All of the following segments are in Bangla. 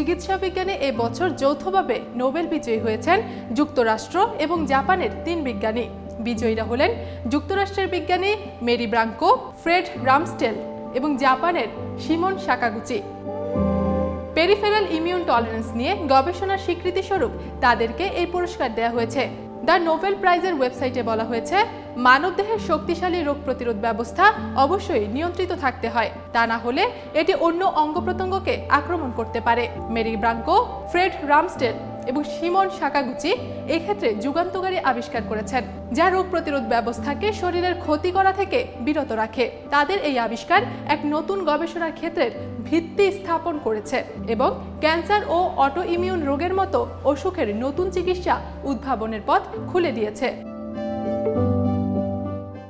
চিকিৎসা বিজ্ঞানে এই বছর যৌথভাবে নোবেল বিজয়ী হয়েছেন যুক্তরাষ্ট্র এবং জাপানের 3 বিজ্ঞানী। বিজয়ীরা হলেন যুক্তরাষ্ট্রের বিজ্ঞানী মেরি ব্রাঙ্কো, ফ্রেড রামস্টেল এবং জাপানের শিমন সাকাগুচি। পেরিফেরাল ইমিউন টলারেন্স নিয়ে গবেষণার স্বীকৃতি স্বরূপ তাদেরকে এই পুরস্কার দেওয়া হয়েছে। দ্য নোবেল প্রাইজের ওয়েবসাইটে বলা হয়েছে, মানবদেহের শক্তিশালী রোগ প্রতিরোধ ব্যবস্থা অবশ্যই নিয়ন্ত্রিত থাকতে হয়, তা না হলে এটি অন্য অঙ্গ প্রত্যঙ্গকে আক্রমণ করতে পারে। মেরি ব্রাঙ্কো, ফ্রেড রামস্টেল এবং শিমন সাকাগুচি এই ক্ষেত্রে যুগান্তকারী আবিষ্কার করেছেন, যা রোগ প্রতিরোধ ব্যবস্থাকে শরীরের ক্ষতি করা থেকে বিরত রাখে। তাদের এই আবিষ্কার এক নতুন গবেষণার ক্ষেত্রের ভিত্তি স্থাপন করেছে এবং ক্যান্সার ও অটো ইমিউন রোগের মতো অসুখের নতুন চিকিৎসা উদ্ভাবনের পথ খুলে দিয়েছে।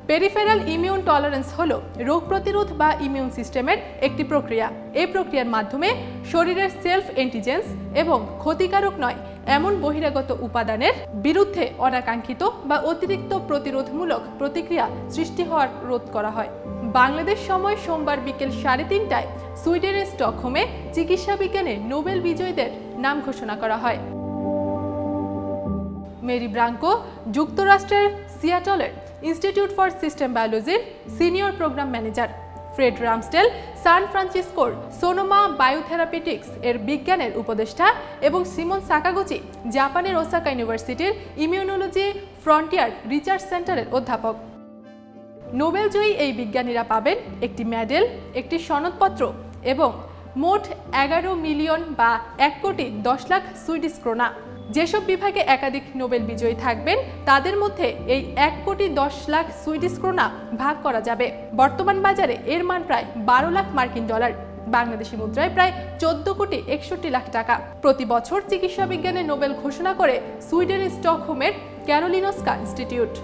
পেরিফেরাল ইমিউন টলারেন্স হলো রোগ প্রতিরোধ বা ইমিউন সিস্টেমের একটি প্রক্রিয়া। এই প্রক্রিয়ার মাধ্যমে শরীরের সেলফ অ্যান্টিজেন্স এবং ক্ষতিকারক নয় এমন বহিরাগত উপাদানের বিরুদ্ধে অনাকাঙ্ক্ষিত বা অতিরিক্ত প্রতিরোধমূলক প্রতিক্রিয়া সৃষ্টি হওয়ার রোধ করা হয়। বাংলাদেশ সময় সোমবার বিকেল 3:30টায় সুইডেনের স্টকহোমে চিকিৎসা বিজ্ঞানে নোবেল বিজয়ীদের নাম ঘোষণা করা হয়। মেরি ব্রাঙ্কো যুক্তরাষ্ট্রের সিয়াটলের ইনস্টিটিউট ফর সিস্টেম বায়োলজির senior program manager, Fred Ramsdell San ফ্রান্সিসকোর সোনোমা বায়োথেরাপিউটিক্স এর বিজ্ঞানের উপদেষ্টা এবং শিমন সাকাগুচি জাপানের ওসাকা ইউনিভার্সিটির ইমিউনোলজি ফ্রন্টিয়ার রিসার্চ সেন্টারের অধ্যাপক। নোবেলজয়ী এই বিজ্ঞানীরা পাবেন একটি মেডেল, একটি সনদপত্র এবং মোট 11 মিলিয়ন বা 1,10,00,000 সুইডিশ ক্রোনা। যেসব বিভাগে একাধিক নোবেল বিজয়ী থাকবেন তাদের মধ্যে এই 1,10,00,000 সুইডিশ ক্রোনা ভাগ করা যাবে। বর্তমান বাজারে এর মান প্রায় 12 লাখ মার্কিন ডলার, বাংলাদেশি মুদ্রায় প্রায় 14,61,00,000 টাকা। প্রতি বছর চিকিৎসা বিজ্ঞানে নোবেল ঘোষণা করে সুইডেনের স্টকহোমের ক্যারোলিনস্কা ইনস্টিটিউট।